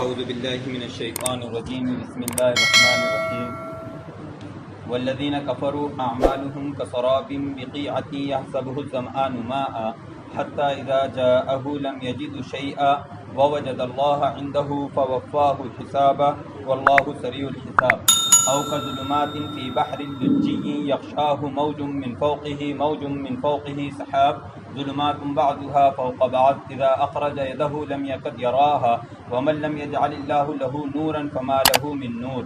أعوذ بالله من الشيطان الرجيم بسم الله الرحمن الرحيم والذين كفروا أعمالهم كسراب بقيعة يحسبه الظمآن ماء حتى إذا جاءه لم يجد شيئا ووجد الله عنده فوفاه حسابه والله سريع الحساب أو كظلمات في بحر لجي يغشاه موج من فوقه سحاب ظلمات بعضها فوق بعض إذا أخرج يده لم يكد يراها ومن لم يجعل الله له نورا فما له من نور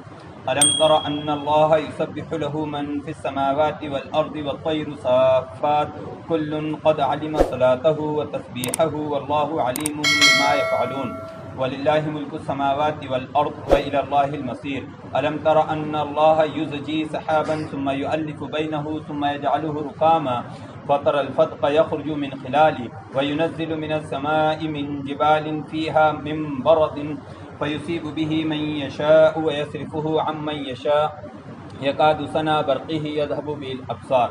ألم تر أن الله يسبح له من في السماوات والأرض والطير صافات كل قد علم صلاته وتسبيحه والله عليم بما يفعلون ولله ملك السماوات والأرض وإلى الله المصير ألم تر أن الله يزجي سحابا ثم يؤلف بينه ثم يجعله ركاما فترى الفدق يخرج من خلاله وينزل من السماء من جبال فيها من برد فيصيب به من يشاء ويصرفه عن من يشاء يكاد سنا برقه يذهب بالأبصار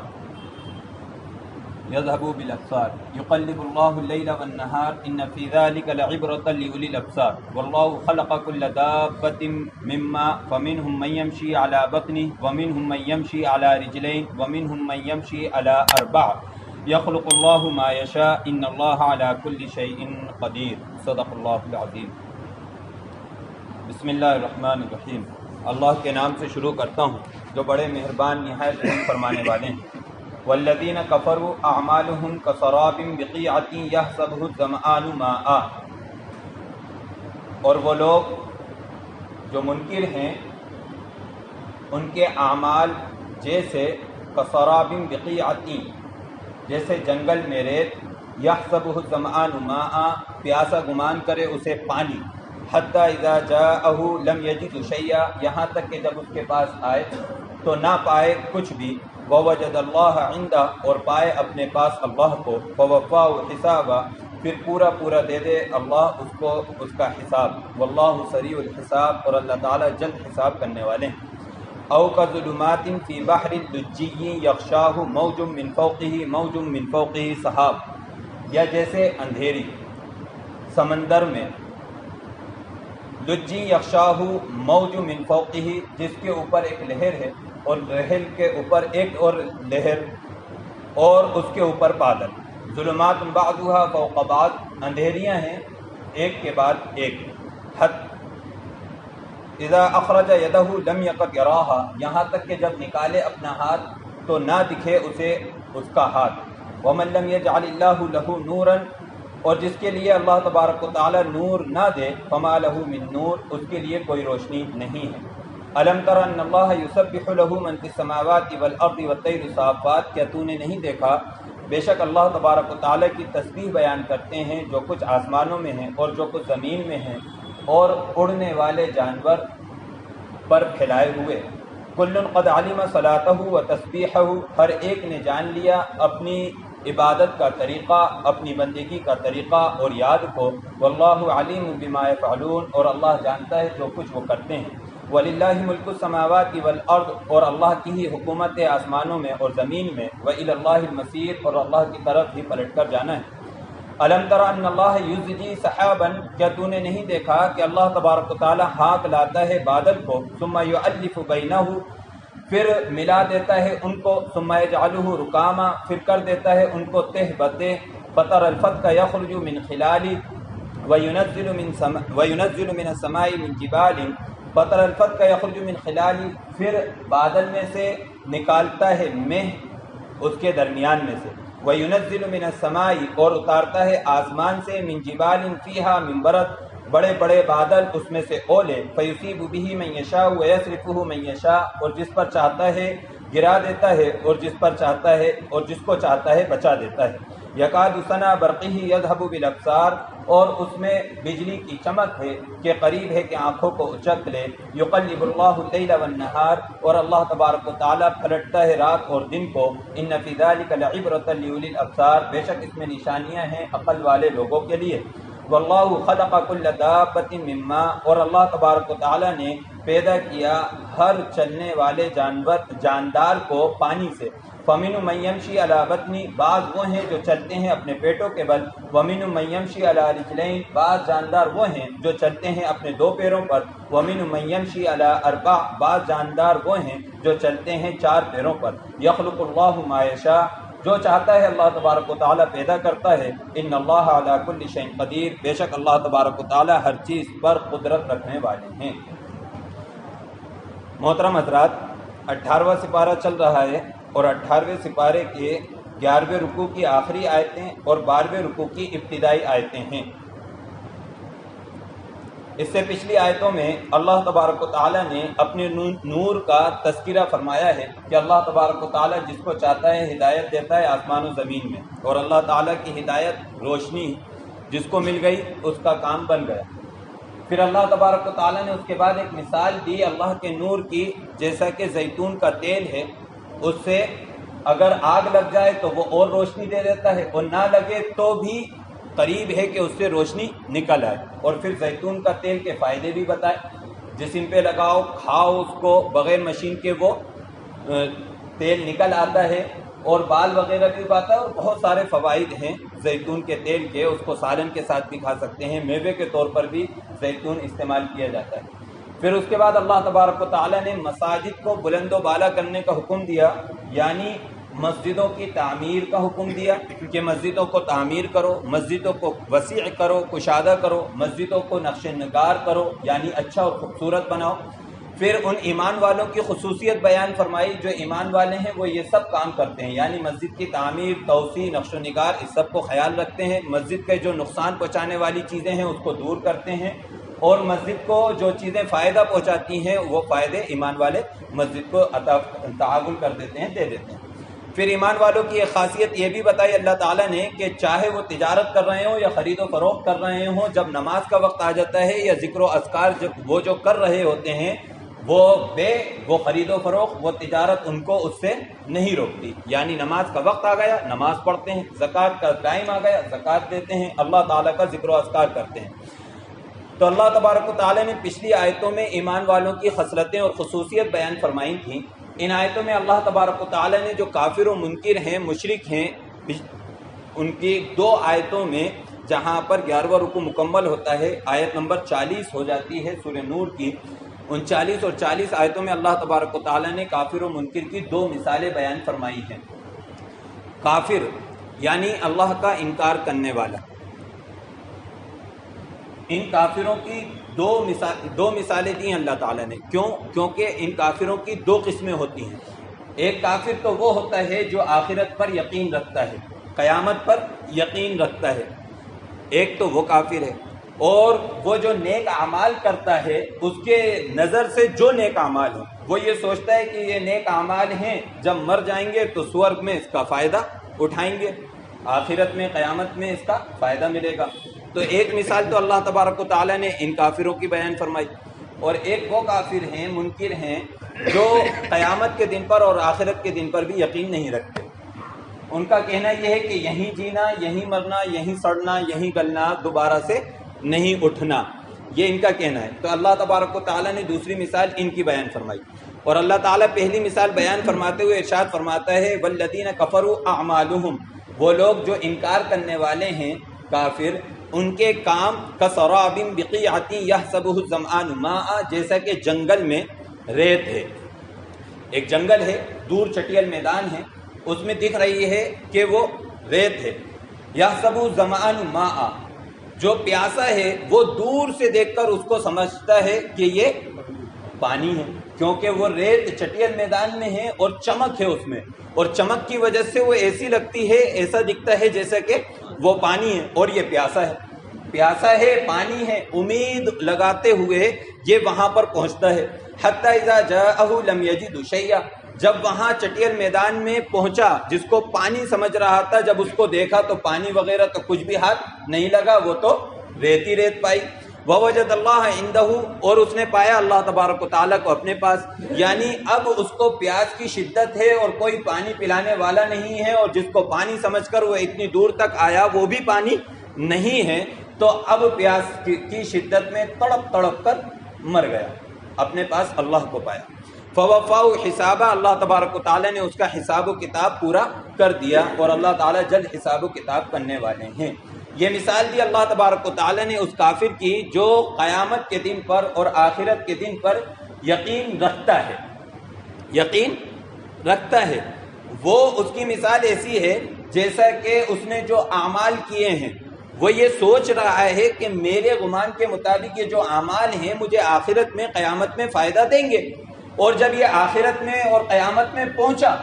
يقلب الله الليل والنهار إن في ذلك لعبرة لأولي الأبصار والله خلق كل دابة مما فمنهم من يمشي على بطنه ومنهم من يمشي على رجلين ومنهم من يمشي على أربع يخلق الله ما يشاء إن الله على كل شيء قدير صدق الله العظيم. بسم اللہ الرحمن الرحیم. اللہ کے نام سے شروع کرتا ہوں جو بڑے مہربان نہایت رحم فرمانے والے ہیں. والذین کفروا اعمالهم کسراب بقیعة یحسبہ الظمآن ماء. اور وہ لوگ جو منکر ہیں ان کے اعمال جیسے کسراب بقیعة جیسے جنگل میں ریت یحسبہ الظمآن ماء پیاسا گمان کرے اسے پانی حتی اذا جاءہ لم یجد شیئا یہاں تک کہ جب اس کے پاس آئے تو نہ پائے کچھ بھی ووجد اللہ عندہ اور پائے اپنے پاس اللہ کو فوفاہ حسابا پھر پورا دے دے اللہ اس کو اس کا حساب واللہ سریع الحساب اور اللہ تعالیٰ جلد حساب کرنے والے ہیں. او کظلمات فی بحر لجی یغشاہ موج من فوقہ سحاب. یا جیسے اندھیری سمندر میں لجی یغشاہ موج من فوقہ جس کے اوپر ایک لہر ہے اور لہر کے اوپر ایک اور لہر اور اس کے اوپر بادل. ظلمات بعضها فوق بعض اندھیریاں ہیں ایک کے بعد ایک. اذا اخرج یدہ لم یکد یراہا یہاں تک کہ جب نکالے اپنا ہاتھ تو نہ دکھے اسے اس کا ہاتھ. ومن لم یجعل اللہ لہ نورا اور جس کے لیے اللہ تبارک و تعالی نور نہ دے فما لہ من نور اس کے لیے کوئی روشنی نہیں ہے. الم تر ان اللہ یسبح لہ من فی السماوات والارض والطیر صافات. کیا تو نے نہیں دیکھا بے شک اللہ تبارک و تعالی کی تسبیح بیان کرتے ہیں جو کچھ آسمانوں میں ہیں اور جو کچھ زمین میں ہیں اور اڑنے والے جانور پر پھیلائے ہوئے. کل قد علم صلاتہ و تسبیحہ ہر ایک نے جان لیا اپنی عبادت کا طریقہ اپنی بندگی کا طریقہ اور یاد کو. واللہ علیم بما یفعلون اور اللہ جانتا ہے جو کچھ وہ کرتے ہیں. وللہ ملک السماوات والارض اور اللہ کی ہی حکومت ہے آسمانوں میں اور زمین میں. وإلی اللہ المصیر اور اللہ کی طرف ہی پلٹ کر جانا ہے. الم تر ان اللہ یزجی سحابا کیا تو نے نہیں دیکھا کہ اللہ تبارک و تعالی ہانک لاتا ہے بادل کو ثم یؤلف بینہ پھر ملا دیتا ہے ان کو ثم یجعلہ رکاما پھر کر دیتا ہے ان کو تہ بتہ. فترى الفدق یخرج من خلاله وینزل من السماء من جبال فترى الفدق یخرج من خلاله پھر بادل میں سے نکالتا ہے مہ اس کے درمیان میں سے. وَيُنَزِّلُ مِنَ السَّمَاءِ اور اتارتا ہے آسمان سے من جبال فیہا من برد بڑے بڑے بادل اس میں سے اولے. فَيُصِيبُ بِهِ مَن يَشَاءُ وَيَصْرِفُهُ مَن يَشَاءُ اور جس پر چاہتا ہے گرا دیتا ہے اور جس پر چاہتا ہے اور جس کو چاہتا ہے بچا دیتا ہے. یکاد سنا برقہ یذہب بالابصار اور اس میں بجلی کی چمک ہے کہ قریب ہے کہ آنکھوں کو اچک لے. یقلب اللہ اللیل والنہار اور اللہ تبارک و تعالیٰ پلٹتا ہے رات اور دن کو. ان فی ذلک لعبرۃ لأولی الابصار بے شک اس میں نشانیاں ہیں عقل والے لوگوں کے لیے. واللہ خلق کل دابۃ من ماء اور اللہ تبارک و تعالیٰ نے پیدا کیا ہر چلنے والے جاندار کو پانی سے. فمن من یمشی علی بطنی، بعض وہ ہیں جو چلتے ہیں اپنے پیٹوں کے بل، ومن من یمشی علی رجلین، بعض جاندار وہ ہیں جو چلتے ہیں اپنے دو پیروں پر، ومن من یمشی علی اربع، بعض جاندار وہ ہیں جو چلتے ہیں چار پیروں پر۔ یخلق اللہ ما یشاء، جو چاہتا ہے اللہ تبارک و تعالیٰ پیدا کرتا ہے۔ ان اللہ علی کل شیء قدیر، بے شک اللہ تبارک و تعالیٰ ہر چیز پر قدرت رکھنے والے ہیں۔ محترم حضرات، 18واں سپارہ چل رہا ہے اور 18ویں سپارے کے 11ویں رکوع کی آخری آیتیں اور 12ویں رکوع کی ابتدائی آیتیں ہیں۔ اس سے پچھلی آیتوں میں اللہ تبارک و تعالیٰ نے اپنے نور کا تذکرہ فرمایا ہے کہ اللہ تبارک و تعالیٰ جس کو چاہتا ہے ہدایت دیتا ہے آسمان و زمین میں، اور اللہ تعالیٰ کی ہدایت روشنی جس کو مل گئی اس کا کام بن گیا۔ پھر اللہ تبارک و تعالیٰ نے اس کے بعد ایک مثال دی اللہ کے نور کی، جیسا کہ زیتون کا تیل ہے، اس سے اگر آگ لگ جائے تو وہ اور روشنی دے دیتا ہے، اور نہ لگے تو بھی قریب ہے کہ اس سے روشنی نکل آئے۔ اور پھر زیتون کا تیل کے فائدے بھی بتائے، جسم پہ لگاؤ، کھاؤ اس کو، بغیر مشین کے وہ تیل نکل آتا ہے، اور بال وغیرہ بھی پاتا ہے، اور بہت سارے فوائد ہیں زیتون کے تیل کے۔ اس کو سالن کے ساتھ بھی کھا سکتے ہیں، میوے کے طور پر بھی زیتون استعمال کیا جاتا ہے۔ پھر اس کے بعد اللہ تبارک و تعالیٰ نے مساجد کو بلند و بالا کرنے کا حکم دیا، یعنی مسجدوں کی تعمیر کا حکم دیا کہ مسجدوں کو تعمیر کرو، مسجدوں کو وسیع کرو، کشادہ کرو، مسجدوں کو نقش نگار کرو، یعنی اچھا اور خوبصورت بناؤ۔ پھر ان ایمان والوں کی خصوصیت بیان فرمائی، جو ایمان والے ہیں وہ یہ سب کام کرتے ہیں، یعنی مسجد کی تعمیر، توسیع، نقش و نگار، اس سب کو خیال رکھتے ہیں، مسجد کے جو نقصان پہنچانے والی چیزیں ہیں اس کو دور کرتے ہیں، اور مسجد کو جو چیزیں فائدہ پہنچاتی ہیں وہ فائدے ایمان والے مسجد کو تعاون کر دیتے ہیں، دے دیتے ہیں۔ پھر ایمان والوں کی ایک خاصیت یہ بھی بتائی اللہ تعالیٰ نے کہ چاہے وہ تجارت کر رہے ہوں یا خرید و فروخت کر رہے ہوں، جب نماز کا وقت آ جاتا ہے یا ذکر و اذکار وہ جو کر رہے ہوتے ہیں، وہ خرید و فروخت، وہ تجارت ان کو اس سے نہیں روکتی، یعنی نماز کا وقت آ گیا نماز پڑھتے ہیں، زکوٰۃ کا ٹائم آ گیا زکوٰۃ دیتے ہیں، اللہ تعالیٰ کا ذکر و اذکار کرتے ہیں۔ تو اللہ تبارک و تعالیٰ نے پچھلی آیتوں میں ایمان والوں کی خصلتیں اور خصوصیت بیان فرمائی تھیں۔ ان آیتوں میں اللہ تبارک و تعالیٰ نے جو کافر و منکر ہیں، مشرک ہیں، ان کی دو آیتوں میں جہاں پر 11واں رکوع مکمل ہوتا ہے، آیت نمبر 40 ہو جاتی ہے سورہ نور کی، ان 40 اور 40 آیتوں میں اللہ تبارک و تعالیٰ نے کافر و منکر کی دو مثالیں بیان فرمائی ہیں۔ کافر یعنی اللہ کا انکار کرنے والا، ان کافروں کی دو مثالیں دی ہیں اللہ تعالیٰ نے۔ کیوں؟ کیونکہ ان کافروں کی دو قسمیں ہوتی ہیں۔ ایک کافر تو وہ ہوتا ہے جو آخرت پر یقین رکھتا ہے، قیامت پر یقین رکھتا ہے، ایک تو وہ کافر ہے، اور وہ جو نیک اعمال کرتا ہے اس کے نظر سے جو نیک اعمال ہیں وہ یہ سوچتا ہے کہ یہ نیک اعمال ہیں، جب مر جائیں گے تو سورگ میں اس کا فائدہ اٹھائیں گے، آخرت میں قیامت میں اس کا فائدہ ملے گا۔ تو ایک مثال تو اللہ تبارک و تعالیٰ نے ان کافروں کی بیان فرمائی، اور ایک وہ کافر ہیں، منکر ہیں، جو قیامت کے دن پر اور آخرت کے دن پر بھی یقین نہیں رکھتے۔ ان کا کہنا یہ ہے کہ یہیں جینا، یہیں مرنا، یہیں سڑنا، یہیں گلنا، دوبارہ سے نہیں اٹھنا، یہ ان کا کہنا ہے۔ تو اللہ تبارک و تعالیٰ نے دوسری مثال ان کی بیان فرمائی، اور اللہ تعالیٰ پہلی مثال بیان فرماتے ہوئے ارشاد فرماتا ہے والذین کفروا اعمالهم، وہ لوگ جو انکار کرنے والے ہیں کافر، ان کے کام کسراب بقیعۃ یحسبہ الظمآن ماء، جیسا کہ جنگل میں ریت ہے، ایک جنگل ہے، دور چٹیل میدان ہے، اس میں دکھ رہی ہے کہ وہ ریت ہے، یحسبہ الظمآن ماء، جو پیاسا ہے وہ دور سے دیکھ کر اس کو سمجھتا ہے کہ یہ پانی ہے، کیونکہ وہ ریت چٹیل میدان میں ہے اور چمک ہے اس میں، اور چمک کی وجہ سے وہ ایسی لگتی ہے، ایسا دکھتا ہے جیسا کہ وہ پانی ہے، اور یہ پیاسا ہے، پانی ہے، امید لگاتے ہوئے یہ وہاں پر پہنچتا ہے۔ حتی اذا جاءہ لم یجد شیئا، جب وہاں چٹیل میدان میں پہنچا، جس کو پانی سمجھ رہا تھا، جب اس کو دیکھا تو پانی وغیرہ تو کچھ بھی ہاتھ نہیں لگا، وہ تو ریت ہی ریت پائی۔ ووجد اللہ عندہ، اور اس نے پایا اللہ تبارک و تعالیٰ کو اپنے پاس، یعنی اب اس کو پیاس کی شدت ہے اور کوئی پانی پلانے والا نہیں ہے، اور جس کو پانی سمجھ کر وہ اتنی دور تک آیا وہ بھی پانی نہیں ہے، تو اب پیاس کی شدت میں تڑپ تڑپ کر مر گیا، اپنے پاس اللہ کو پایا۔ فوفاؤ حسابہ، اللہ تبارک و تعالیٰ نے اس کا حساب و کتاب پورا کر دیا، اور اللہ تعالیٰ جلد حساب و کتاب کرنے والے ہیں۔ یہ مثال دی اللہ تبارک و تعالیٰ نے اس کافر کی جو قیامت کے دن پر اور آخرت کے دن پر یقین رکھتا ہے، یقین رکھتا ہے۔ وہ اس کی مثال ایسی ہے جیسا کہ اس نے جو اعمال کیے ہیں، وہ یہ سوچ رہا ہے کہ میرے گمان کے مطابق یہ جو اعمال ہیں مجھے آخرت میں قیامت میں فائدہ دیں گے، اور جب یہ آخرت میں اور قیامت میں پہنچا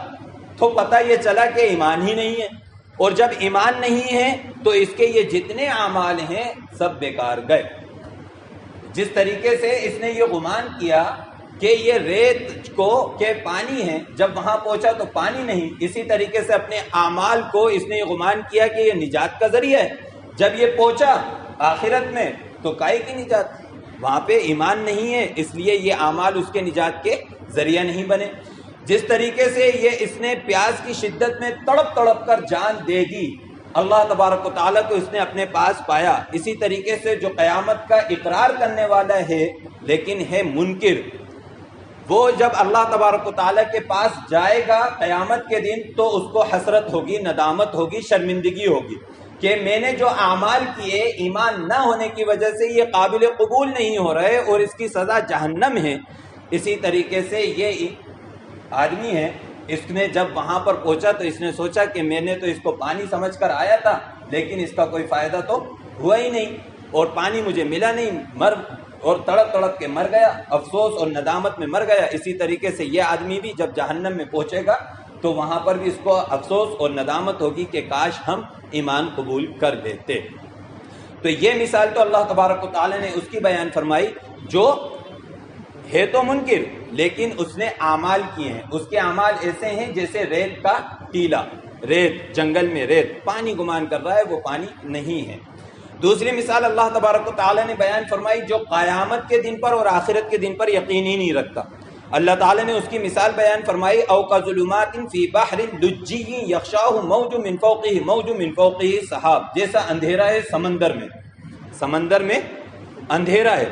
تو پتہ یہ چلا کہ ایمان ہی نہیں ہے، اور جب ایمان نہیں ہے تو اس کے یہ جتنے اعمال ہیں سب بیکار گئے۔ جس طریقے سے اس نے یہ گمان کیا کہ یہ ریت کو کہ پانی ہے، جب وہاں پہنچا تو پانی نہیں، اسی طریقے سے اپنے اعمال کو اس نے یہ گمان کیا کہ یہ نجات کا ذریعہ ہے، جب یہ پہنچا آخرت میں تو کائے کی نجات، وہاں پہ ایمان نہیں ہے، اس لیے یہ اعمال اس کے نجات کے ذریعہ نہیں بنے۔ جس طریقے سے یہ اس نے پیاس کی شدت میں تڑپ تڑپ کر جان دے دی، اللہ تبارک و تعالیٰ کو اس نے اپنے پاس پایا، اسی طریقے سے جو قیامت کا اقرار کرنے والا ہے لیکن ہے منکر، وہ جب اللہ تبارک و تعالیٰ کے پاس جائے گا قیامت کے دن تو اس کو حسرت ہوگی، ندامت ہوگی، شرمندگی ہوگی کہ میں نے جو اعمال کیے ایمان نہ ہونے کی وجہ سے یہ قابل قبول نہیں ہو رہے اور اس کی سزا جہنم ہے۔ اسی طریقے سے یہ آدمی ہے، اس نے جب وہاں پر پہنچا تو اس نے سوچا کہ میں نے تو اس کو پانی سمجھ کر آیا تھا لیکن اس کا کوئی فائدہ تو ہوا ہی نہیں، اور پانی مجھے ملا نہیں، اور تڑپ تڑپ کے مر گیا، افسوس اور ندامت میں مر گیا۔ اسی طریقے سے یہ آدمی بھی جب جہنم میں پہنچے گا تو وہاں پر بھی اس کو افسوس اور ندامت ہوگی کہ کاش ہم ایمان قبول کر لیتے۔ تو یہ مثال تو اللہ تبارک و تعالیٰ نے اس کی بیان فرمائی جو ہے تو منکر لیکن اس نے اعمال کیے ہیں، اس کے اعمال ایسے ہیں جیسے ریت کا ٹیلا، ریت جنگل میں ریت، پانی گمان کر رہا ہے وہ پانی نہیں ہے۔ دوسری مثال اللہ تبارک و تعالیٰ نے بیان فرمائی جو قیامت کے دن پر اور آخرت کے دن پر یقین ہی نہیں رکھتا۔ اللہ تعالیٰ نے اس کی مثال بیان فرمائی او کظلمات فی بحر لجی یغشاہ موج من فوقہ موج من فوقہ سحاب، جیسا اندھیرا ہے سمندر میں، سمندر میں اندھیرا ہے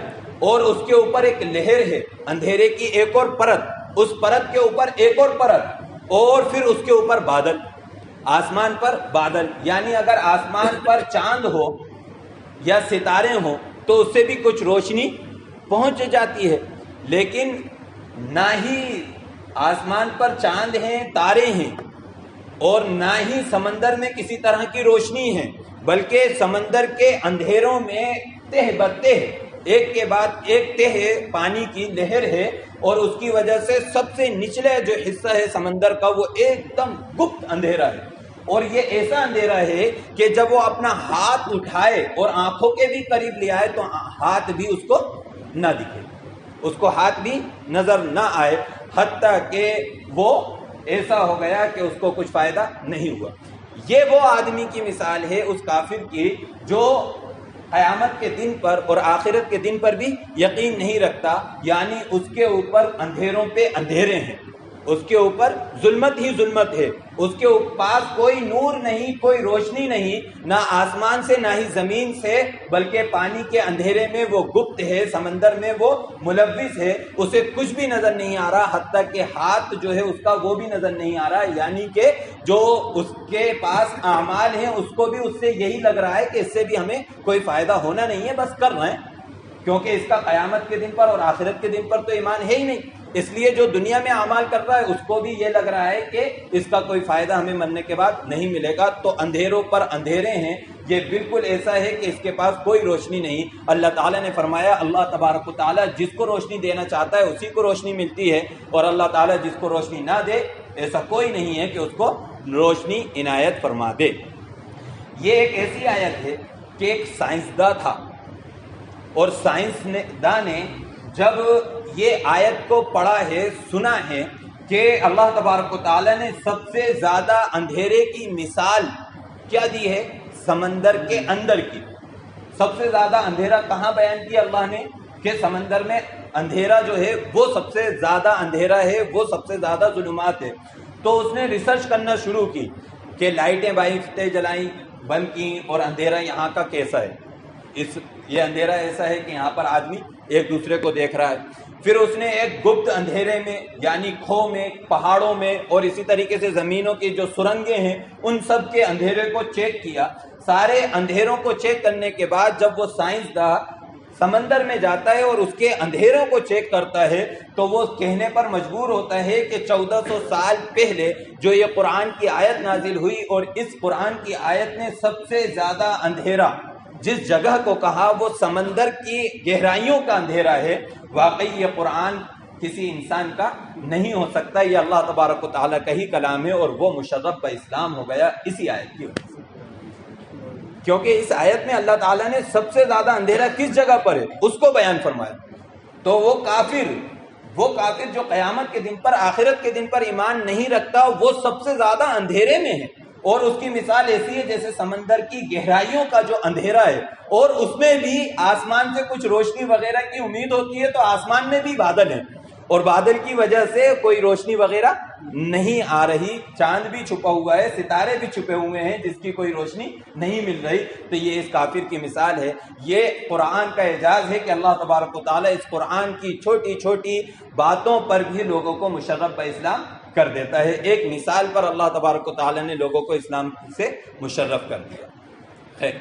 اور اس کے اوپر ایک لہر ہے، اندھیرے کی ایک اور پرت، اس پرت کے اوپر ایک اور پرت، اور پھر اس کے اوپر بادل، آسمان پر بادل، یعنی اگر آسمان پر چاند ہو یا ستارے ہوں تو اس سے بھی کچھ روشنی پہنچ جاتی ہے، لیکن نہ ہی آسمان پر چاند ہیں، تارے ہیں، اور نہ ہی سمندر میں کسی طرح کی روشنی ہے، بلکہ سمندر کے اندھیروں میں تہ بتہ ایک کے بعد ایک تہ پانی کی لہر ہے، اور اس کی وجہ سے سب سے نچلے جو حصہ ہے سمندر کا وہ ایک دم گپت اندھیرا ہے، اور یہ ایسا اندھیرا ہے کہ جب وہ اپنا ہاتھ اٹھائے اور آنکھوں کے بھی قریب لے آئے تو ہاتھ بھی اس کو نہ دکھے، اس کو ہاتھ بھی نظر نہ آئے، حتیٰ کہ وہ ایسا ہو گیا کہ اس کو کچھ فائدہ نہیں ہوا۔ یہ وہ آدمی کی مثال ہے اس کافر کی جو قیامت کے دن پر اور آخرت کے دن پر بھی یقین نہیں رکھتا، یعنی اس کے اوپر اندھیروں پہ اندھیرے ہیں، اس کے اوپر ظلمت ہی ظلمت ہے، اس کے پاس کوئی نور نہیں، کوئی روشنی نہیں، نہ آسمان سے نہ ہی زمین سے، بلکہ پانی کے اندھیرے میں وہ گپت ہے، سمندر میں وہ ملوث ہے، اسے کچھ بھی نظر نہیں آ رہا، حتیٰ کہ ہاتھ جو ہے اس کا وہ بھی نظر نہیں آ رہا، یعنی کہ جو اس کے پاس اعمال ہیں اس کو بھی اس سے یہی لگ رہا ہے کہ اس سے بھی ہمیں کوئی فائدہ ہونا نہیں ہے، بس کر رہے ہیں، کیونکہ اس کا قیامت کے دن پر اور آخرت کے دن پر تو ایمان ہے ہی نہیں، اس لیے جو دنیا میں اعمال کر رہا ہے اس کو بھی یہ لگ رہا ہے کہ اس کا کوئی فائدہ ہمیں مرنے کے بعد نہیں ملے گا۔ تو اندھیروں پر اندھیرے ہیں، یہ بالکل ایسا ہے کہ اس کے پاس کوئی روشنی نہیں۔ اللہ تعالیٰ نے فرمایا اللہ تبارک و تعالیٰ جس کو روشنی دینا چاہتا ہے اسی کو روشنی ملتی ہے، اور اللہ تعالیٰ جس کو روشنی نہ دے ایسا کوئی نہیں ہے کہ اس کو روشنی عنایت فرما دے۔ یہ ایک ایسی آیت ہے کہ ایک سائنسداں تھا، اور سائنسداں نے جب یہ آیت کو پڑھا ہے، سنا ہے کہ اللہ تبارک و تعالیٰ نے سب سے زیادہ اندھیرے کی مثال کیا دی ہے، سمندر کے اندر کی۔ سب سے زیادہ اندھیرا کہاں بیان کیا اللہ نے کہ سمندر میں اندھیرا جو ہے وہ سب سے زیادہ اندھیرا ہے، وہ سب سے زیادہ ظلمات ہے۔ تو اس نے ریسرچ کرنا شروع کی کہ لائٹیں بائٹیں جلائیں، بند کیں، اور اندھیرا یہاں کا کیسا ہے، اس یہ اندھیرا ایسا ہے کہ یہاں پر آدمی ایک دوسرے کو دیکھ رہا ہے۔ پھر اس نے ایک گپت اندھیرے میں یعنی کھو میں، پہاڑوں میں اور اسی طریقے سے زمینوں کی جو سرنگیں ہیں ان سب کے اندھیرے کو چیک کیا۔ سارے اندھیروں کو چیک کرنے کے بعد جب وہ سائنسداں سمندر میں جاتا ہے اور اس کے اندھیروں کو چیک کرتا ہے تو وہ کہنے پر مجبور ہوتا ہے کہ 1400 سال پہلے جو یہ قرآن کی آیت نازل ہوئی اور اس قرآن کی آیت نے سب سے زیادہ اندھیرا جس جگہ کو کہا وہ سمندر کی گہرائیوں کا اندھیرا ہے۔ واقعی یہ قرآن کسی انسان کا نہیں ہو سکتا، یہ اللہ تبارک و تعالیٰ کا ہی کلام ہے، اور وہ مشرف باسلام ہو گیا اسی آیت کی وجہ سے، کیونکہ اس آیت میں اللہ تعالیٰ نے سب سے زیادہ اندھیرا کس جگہ پر ہے اس کو بیان فرمایا۔ تو وہ کافر جو قیامت کے دن پر، آخرت کے دن پر ایمان نہیں رکھتا، وہ سب سے زیادہ اندھیرے میں ہے، اور اس کی مثال ایسی ہے جیسے سمندر کی گہرائیوں کا جو اندھیرا ہے، اور اس میں بھی آسمان سے کچھ روشنی وغیرہ کی امید ہوتی ہے تو آسمان میں بھی بادل ہیں، اور بادل کی وجہ سے کوئی روشنی وغیرہ نہیں آ رہی، چاند بھی چھپا ہوا ہے، ستارے بھی چھپے ہوئے ہیں جس کی کوئی روشنی نہیں مل رہی۔ تو یہ اس کافر کی مثال ہے۔ یہ قرآن کا اعجاز ہے کہ اللہ تبارک و تعالیٰ اس قرآن کی چھوٹی چھوٹی باتوں پر بھی لوگوں کو مشرف باسلام کر دیتا ہے۔ ایک مثال پر اللہ تبارک و تعالیٰ نے لوگوں کو اسلام سے مشرف کر دیا ہے۔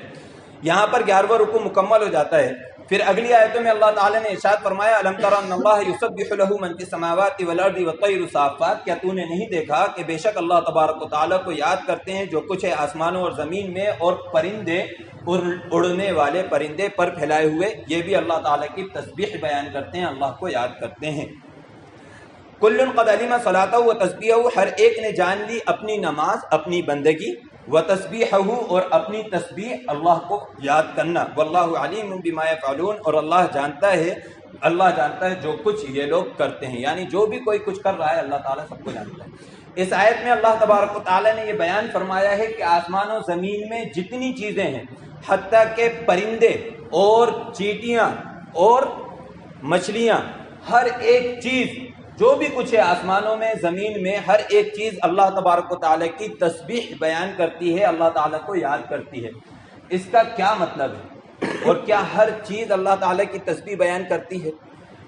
یہاں پر 11واں رکوع مکمل ہو جاتا ہے۔ پھر اگلی آیتوں میں اللہ تعالیٰ نے ارشاد فرمایا الم تر ان اللہ یسبح له من فی السماوات والارض والطیر صافات، کیا تو نے نہیں دیکھا کہ بے شک اللہ تبارک و تعالیٰ کو یاد کرتے ہیں جو کچھ ہے آسمانوں اور زمین میں، اور پرندے اڑنے والے پرندے پر پھیلائے ہوئے، یہ بھی اللہ تعالیٰ کی تسبیح بیان کرتے ہیں، اللہ کو یاد کرتے ہیں۔ کل قد علم صلاتہ و تسبیحہ، ہر ایک نے جان لی اپنی نماز، اپنی بندگی، و تسبیحہ اور اپنی تسبیح، اللہ کو یاد کرنا، واللہ علیم بما یفعلون، اور اللہ جانتا ہے جو کچھ یہ لوگ کرتے ہیں، یعنی جو بھی کوئی کچھ کر رہا ہے اللہ تعالیٰ سب کو جانتا ہے۔ اس آیت میں اللہ تبارک و تعالیٰ نے یہ بیان فرمایا ہے کہ آسمان و زمین میں جتنی چیزیں ہیں، حتیٰ کہ پرندے اور چیٹیاں اور مچھلیاں، ہر ایک چیز جو بھی کچھ ہے آسمانوں میں زمین میں، ہر ایک چیز اللہ تبارک و تعالیٰ کی تسبیح بیان کرتی ہے، اللہ تعالیٰ کو یاد کرتی ہے۔ اس کا کیا مطلب ہے اور کیا ہر چیز اللہ تعالیٰ کی تسبیح بیان کرتی ہے؟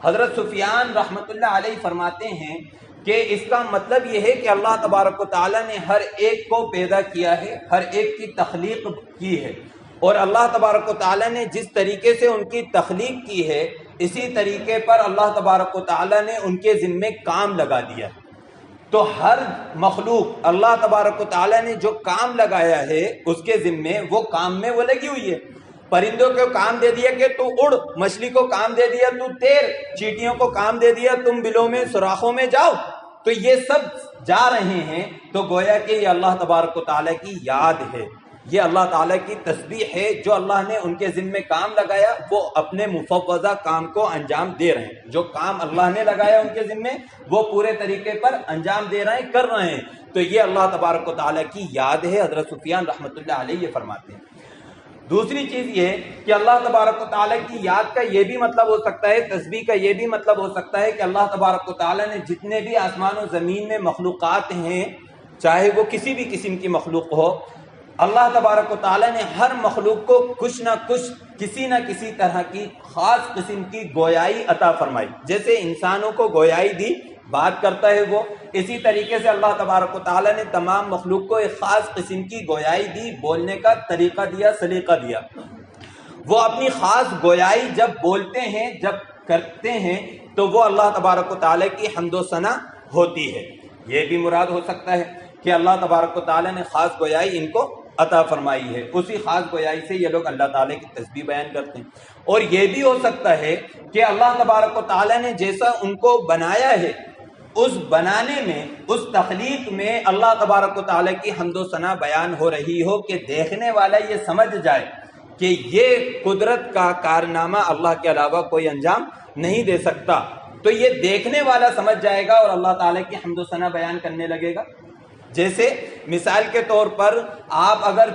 حضرت سفیان رحمۃ اللہ علیہ فرماتے ہیں کہ اس کا مطلب یہ ہے کہ اللہ تبارک و تعالیٰ نے ہر ایک کو پیدا کیا ہے، ہر ایک کی تخلیق کی ہے، اور اللہ تبارک و تعالیٰ نے جس طریقے سے ان کی تخلیق کی ہے اسی طریقے پر اللہ تبارک و تعالیٰ نے ان کے ذمے کام لگا دیا ہے۔ تو ہر مخلوق اللہ تبارک و تعالیٰ نے جو کام لگایا ہے اس کے ذمے، وہ کام میں وہ لگی ہوئی ہے۔ پرندوں کو کام دے دیا کہ تو اڑ، مچھلی کو کام دے دیا تو تیر، چیٹیوں کو کام دے دیا تم بلوں میں سوراخوں میں جاؤ، تو یہ سب جا رہے ہیں، تو گویا کہ یہ اللہ تبارک و تعالیٰ کی یاد ہے، یہ اللہ تعالیٰ کی تسبیح ہے، جو اللہ نے ان کے ذمے کام لگایا وہ اپنے مفوضہ کام کو انجام دے رہے ہیں، جو کام اللہ نے لگایا ان کے ذمے وہ پورے طریقے پر انجام دے رہے ہیں، کر رہے ہیں، تو یہ اللہ تبارک و تعالیٰ کی یاد ہے۔ حضرت سفیان رحمۃ اللہ علیہ یہ فرماتے ہیں۔ دوسری چیز یہ کہ اللہ تبارک و تعالیٰ کی یاد کا یہ بھی مطلب ہو سکتا ہے، تسبیح کا یہ بھی مطلب ہو سکتا ہے کہ اللہ تبارک و تعالیٰ نے جتنے بھی آسمان و زمین میں مخلوقات ہیں، چاہے وہ کسی بھی قسم کی مخلوق ہو، اللہ تبارک و تعالیٰ نے ہر مخلوق کو کچھ نہ کچھ کسی نہ کسی طرح کی خاص قسم کی گویائی عطا فرمائی۔ جیسے انسانوں کو گویائی دی، بات کرتا ہے وہ، اسی طریقے سے اللہ تبارک و تعالیٰ نے تمام مخلوق کو ایک خاص قسم کی گویائی دی، بولنے کا طریقہ دیا، سلیقہ دیا۔ وہ اپنی خاص گویائی جب بولتے ہیں، جب کرتے ہیں، تو وہ اللہ تبارک و تعالیٰ کی حمد و ثنا ہوتی ہے۔ یہ بھی مراد ہو سکتا ہے کہ اللہ تبارک و تعالیٰ نے خاص گویائی ان کو عطا فرمائی ہے، اسی خاص گویائی سے یہ لوگ اللہ تعالیٰ کی تسبیح بیان کرتے ہیں۔ اور یہ بھی ہو سکتا ہے کہ اللہ تبارک و تعالیٰ نے جیسا ان کو بنایا ہے، اس بنانے میں، اس تخلیق میں اللہ تبارک و تعالیٰ کی حمد و ثنا بیان ہو رہی ہو کہ دیکھنے والا یہ سمجھ جائے کہ یہ قدرت کا کارنامہ اللہ کے علاوہ کوئی انجام نہیں دے سکتا، تو یہ دیکھنے والا سمجھ جائے گا اور اللہ تعالیٰ کی حمد و ثنا بیان کرنے لگے گا۔ جیسے مثال کے طور پر آپ اگر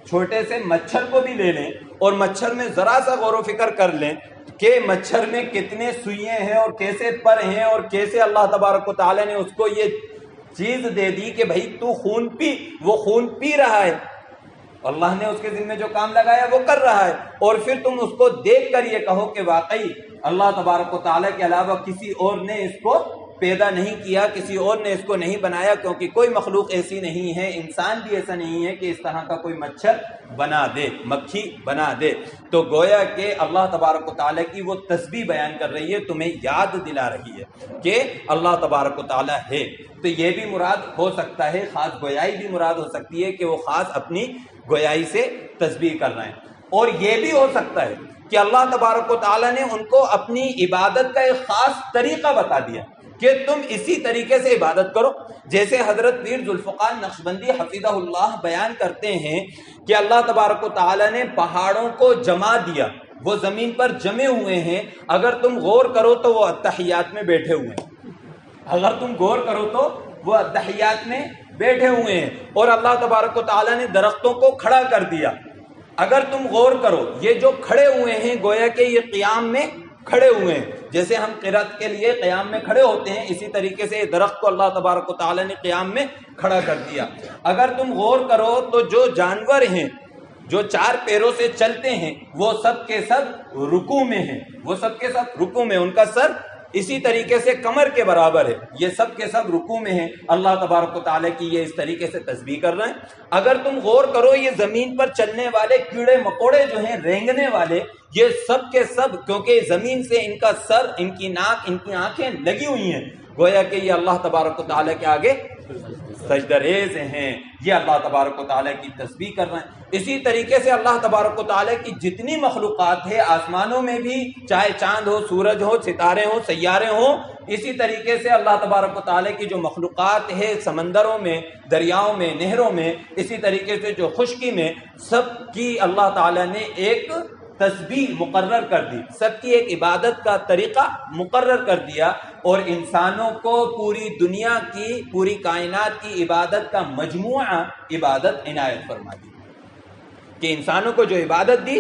چھوٹے سے مچھر کو بھی لے لیں اور مچھر میں ذرا سا غور و فکر کر لیں کہ مچھر میں کتنے سوئیں ہیں اور کیسے پر ہیں اور کیسے اللہ تبارک و تعالیٰ نے اس کو یہ چیز دے دی کہ بھائی تو خون پی، وہ خون پی رہا ہے، اللہ نے اس کے ذمہ جو کام لگایا وہ کر رہا ہے، اور پھر تم اس کو دیکھ کر یہ کہو کہ واقعی اللہ تبارک و تعالیٰ کے علاوہ کسی اور نے اس کو پیدا نہیں کیا، کسی اور نے اس کو نہیں بنایا، کیونکہ کوئی مخلوق ایسی نہیں ہے، انسان بھی ایسا نہیں ہے کہ اس طرح کا کوئی مچھر بنا دے، مکھی بنا دے۔ تو گویا کہ اللہ تبارک و تعالیٰ کی وہ تسبیح بیان کر رہی ہے، تمہیں یاد دلا رہی ہے کہ اللہ تبارک و تعالیٰ ہے۔ تو یہ بھی مراد ہو سکتا ہے، خاص گویائی بھی مراد ہو سکتی ہے کہ وہ خاص اپنی گویائی سے تسبیح کر رہے ہیں، اور یہ بھی ہو سکتا ہے کہ اللہ تبارک و تعالیٰ نے ان کو اپنی عبادت کا ایک خاص طریقہ بتا دیا کہ تم اسی طریقے سے عبادت کرو۔ جیسے حضرت پیر ذوالفقار نقشبندی حفظہ اللہ بیان کرتے ہیں کہ اللہ تبارک و تعالیٰ نے پہاڑوں کو جما دیا، وہ زمین پر جمے ہوئے ہیں، اگر تم غور کرو تو وہ اتحیات میں بیٹھے ہوئے ہیں، اگر تم غور کرو تو وہ اتحیات میں بیٹھے ہوئے ہیں، اور اللہ تبارک و تعالیٰ نے درختوں کو کھڑا کر دیا، اگر تم غور کرو یہ جو کھڑے ہوئے ہیں گویا کہ یہ قیام میں کھڑے ہوئے ہیں، جیسے ہم قرات کے لیے قیام میں کھڑے ہوتے ہیں، اسی طریقے سے درخت کو اللہ تبارک و تعالیٰ نے قیام میں کھڑا کر دیا۔ اگر تم غور کرو تو جو جانور ہیں جو چار پیروں سے چلتے ہیں وہ سب کے سب رکوع میں ہیں، وہ سب کے سب رکوع میں، ان کا سر اسی طریقے سے کمر کے برابر ہے، یہ سب کے سب رکوع میں ہیں، اللہ تبارک و تعالیٰ کی یہ اس طریقے سے تسبیح کر رہے ہیں۔ اگر تم غور کرو یہ زمین پر چلنے والے کیڑے مکوڑے جو ہیں، رینگنے والے، یہ سب کے سب کیونکہ زمین سے ان کا سر، ان کی ناک، ان کی آنکھیں لگی ہوئی ہیں، گویا کہ یہ اللہ تبارک و تعالیٰ کے آگے سجدہ ریز ہیں، یہ اللہ تبارک و تعالیٰ کی تسبیح کر رہے ہیں۔ اسی طریقے سے اللہ تبارک و تعالیٰ کی جتنی مخلوقات ہے آسمانوں میں بھی، چاہے چاند ہو، سورج ہو، ستارے ہوں، سیارے ہوں، اسی طریقے سے اللہ تبارک و تعالیٰ کی جو مخلوقات ہے سمندروں میں، دریاؤں میں، نہروں میں، اسی طریقے سے جو خشکی میں، سب کی اللہ تعالیٰ نے ایک تسبیح مقرر کر دی، سب کی ایک عبادت کا طریقہ مقرر کر دیا، اور انسانوں کو پوری دنیا کی، پوری کائنات کی عبادت کا مجموعہ عبادت عنایت فرما دی، کہ انسانوں کو جو عبادت دی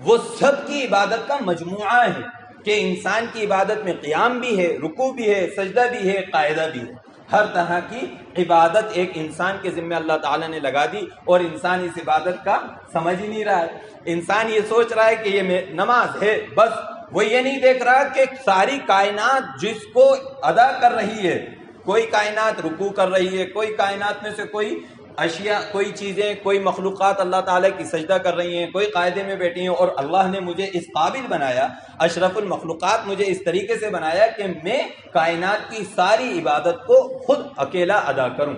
وہ سب کی عبادت کا مجموعہ ہے، کہ انسان کی عبادت میں قیام بھی ہے، رکوع بھی ہے، سجدہ بھی ہے، قاعدہ بھی ہے، ہر طرح کی عبادت ایک انسان کے ذمہ اللہ تعالیٰ نے لگا دی، اور انسان اس عبادت کا سمجھ ہی نہیں رہا ہے۔ انسان یہ سوچ رہا ہے کہ یہ نماز ہے، بس وہ یہ نہیں دیکھ رہا کہ ساری کائنات جس کو ادا کر رہی ہے، کوئی کائنات رکوع کر رہی ہے، کوئی کائنات میں سے کوئی اشیاء، کوئی چیزیں، کوئی مخلوقات اللہ تعالیٰ کی سجدہ کر رہی ہیں، کوئی قاعدے میں بیٹھی ہیں، اور اللہ نے مجھے اس قابل بنایا، اشرف المخلوقات مجھے اس طریقے سے بنایا کہ میں کائنات کی ساری عبادت کو خود اکیلا ادا کروں۔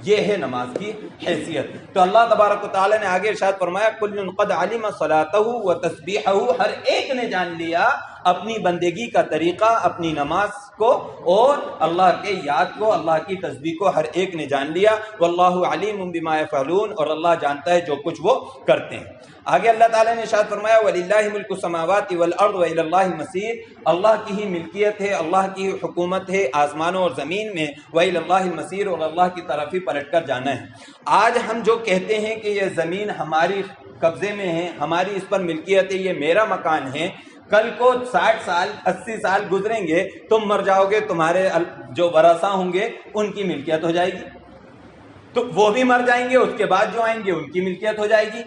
یہ ہے نماز کی حیثیت۔ تو اللہ تبارک و تعالیٰ نے آگے ارشاد فرمایا کل قد علم صلاتہ و تسبیحہ، ہر ایک نے جان لیا اپنی بندگی کا طریقہ، اپنی نماز کو، اور اللہ کے یاد کو، اللہ کی تسبیح کو ہر ایک نے جان لیا۔ واللہ علیم بما یفعلون، اور اللہ جانتا ہے جو کچھ وہ کرتے ہیں۔ آگے اللہ تعالیٰ نے ارشاد فرمایا وَلِلَّهِ مُلْكُ السَّمَاوَاتِ وَالْأَرْضِ وَإِلَى اللَّهِ الْمَصِيرُ، اللہ کی ہی ملکیت ہے، اللہ کی حکومت ہے آسمانوں اور زمین میں، وَإِلَى اللَّهِ الْمَصِيرُ، اور اللہ کی طرف ہی پلٹ کر جانا ہے۔ آج ہم جو کہتے ہیں کہ یہ زمین ہماری قبضے میں ہے، ہماری اس پر ملکیت ہے، یہ میرا مکان ہے، کل کو 60 سال 80 سال گزریں گے، تم مر جاؤ گے، تمہارے جو ورثہ ہوں گے ان کی ملکیت ہو جائے گی، تو وہ بھی مر جائیں گے، اس کے بعد جو آئیں گے ان کی ملکیت ہو جائے گی۔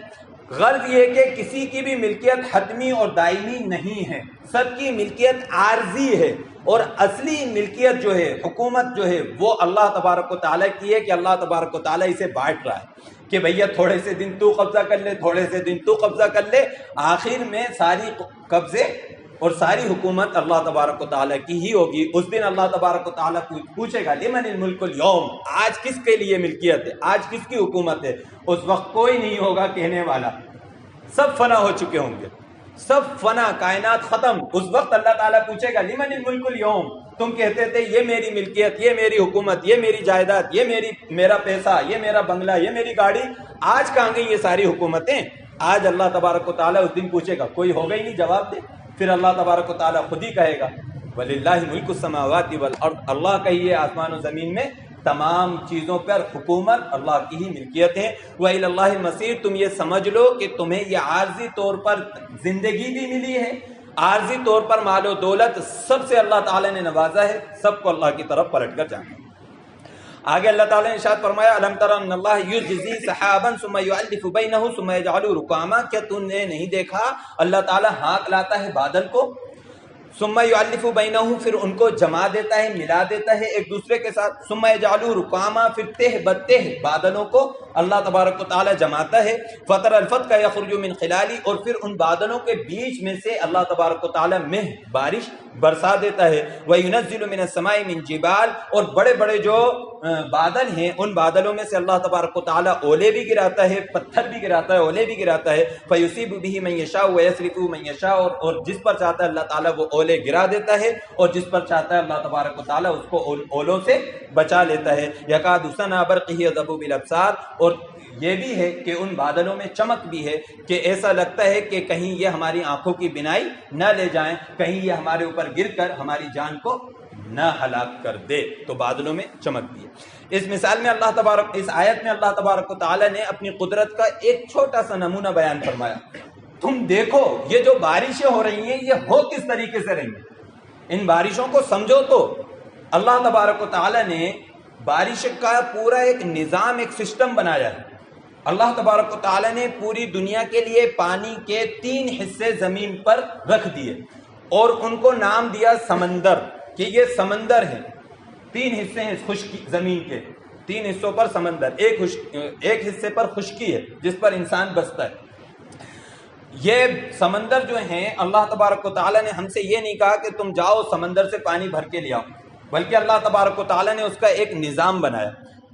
غرض یہ کہ کسی کی بھی ملکیت حتمی اور دائمی نہیں ہے، سب کی ملکیت عارضی ہے، اور اصلی ملکیت جو ہے، حکومت جو ہے، وہ اللہ تبارک و تعالیٰ کی ہے، کہ اللہ تبارک و تعالیٰ اسے بانٹ رہا ہے کہ بھیا تھوڑے سے دن تو قبضہ کر لے، تھوڑے سے دن تو قبضہ کر لے، آخر میں ساری قبضے اور ساری حکومت اللہ تبارک و تعالیٰ کی ہی ہوگی۔ اس دن اللہ تبارک و تعالیٰ پوچھے گا لمن الملک اليوم، آج کس کے لیے ملکیت ہے، آج کس کی حکومت ہے؟ اس وقت کوئی نہیں ہوگا کہنے والا، سب فنا ہو چکے ہوں گے، سب فنا، کائنات ختم۔ اس وقت اللہ تعالیٰ پوچھے گا لمن الملک اليوم، تم کہتے تھے یہ میری ملکیت، یہ میری حکومت، یہ میری جائیداد، یہ میرا پیسہ، یہ میرا بنگلہ، یہ میری گاڑی، آج کہاں گئی یہ ساری حکومتیں؟ آج اللہ تبارک و تعالیٰ اس دن پوچھے گا، کوئی ہوگا ہی نہیں جواب دے، پھر اللہ تبارک و تعالیٰ خود ہی کہے گا وَلِلَّهِ مُلْكُ السَّمَاوَاتِ وَالْأَرْضِ، اللہ کا ہی ہے آسمان و زمین میں تمام چیزوں پر حکومت، اللہ کی ہی ملکیت ہے۔ وَإِلَى اللَّهِ الْمَصِيرُ، تم یہ سمجھ لو کہ تمہیں یہ عارضی طور پر زندگی بھی ملی ہے، عارضی طور پر مال و دولت، سب سے اللہ تعالیٰ نے نوازا ہے، سب کو اللہ کی طرف پلٹ کر جانا۔ آگے اللہ تعالیٰ نے ارشاد فرمایا الم تر ان اللہ یجزی سحابا ثم یؤلف بینہ ثم یجعل رکاما، کیا تم نے نہیں دیکھا اللہ تعالیٰ ہانک لاتا ہے بادل کو، ثم یؤلف بینہ پھر ان کو جما دیتا ہے، ملا دیتا ہے ایک دوسرے کے ساتھ، ثم یجعل رکاما پھر تہ بتہ بادلوں کو اللہ تبارک و تعالیٰ جماتا ہے، فطر الفتق یخرج من خلالی اور پھر ان بادلوں کے بیچ میں سے اللہ تبارک و تعالیٰ مہ بارش برسا دیتا ہے، وَيُنَزِّلُ مِنَ السَّمَاءِ مِن جِبَالٍ اور بڑے بڑے جو بادل ہیں ان بادلوں میں سے اللہ تبارک و تعالیٰ اولے بھی گراتا ہے، پتھر بھی گراتا ہے، اولے بھی گراتا ہے، فَيُصِيبُ بِهِ مَن يَشَاءُ وَيَصْرِفُهُ مَن يَشَاءُ اور جس پر چاہتا ہے اللہ تعالیٰ وہ اولے گرا دیتا ہے اور جس پر چاہتا ہے اللہ تبارک و تعالیٰ اس کو اولوں سے بچا لیتا ہے، يَكَادُ سَنَا بَرْقِهِ يَضْرِبُ بِالْأَبْصَارِ اور یہ بھی ہے کہ ان بادلوں میں چمک بھی ہے کہ ایسا لگتا ہے کہ کہیں یہ ہماری آنکھوں کی بینائی نہ لے جائیں، کہیں یہ ہمارے اوپر گر کر ہماری جان کو نہ ہلاک کر دے، تو بادلوں میں چمک بھی ہے۔ اس مثال میں اللہ تبارک، اس آیت میں اللہ تبارک و تعالیٰ نے اپنی قدرت کا ایک چھوٹا سا نمونہ بیان فرمایا، تم دیکھو یہ جو بارشیں ہو رہی ہیں یہ ہو کس طریقے سے رہی ہیں، ان بارشوں کو سمجھو تو اللہ تبارک و تعالیٰ نے بارش کا پورا ایک نظام، ایک سسٹم بنایا ہے۔ اللہ تبارک و تعالیٰ نے پوری دنیا کے لیے پانی کے 3 حصے زمین پر رکھ دیے اور ان کو نام دیا سمندر، کہ یہ سمندر ہیں، 3 حصے ہیں اس خشکی زمین کے، 3 حصوں پر سمندر، ایک حصے پر خشکی ہے جس پر انسان بستا ہے۔ یہ سمندر جو ہیں اللہ تبارک و تعالیٰ نے ہم سے یہ نہیں کہا کہ تم جاؤ سمندر سے پانی بھر کے لے آؤ، بلکہ اللہ تبارک و تعالیٰ نے اس کا ایک نظام بنایا۔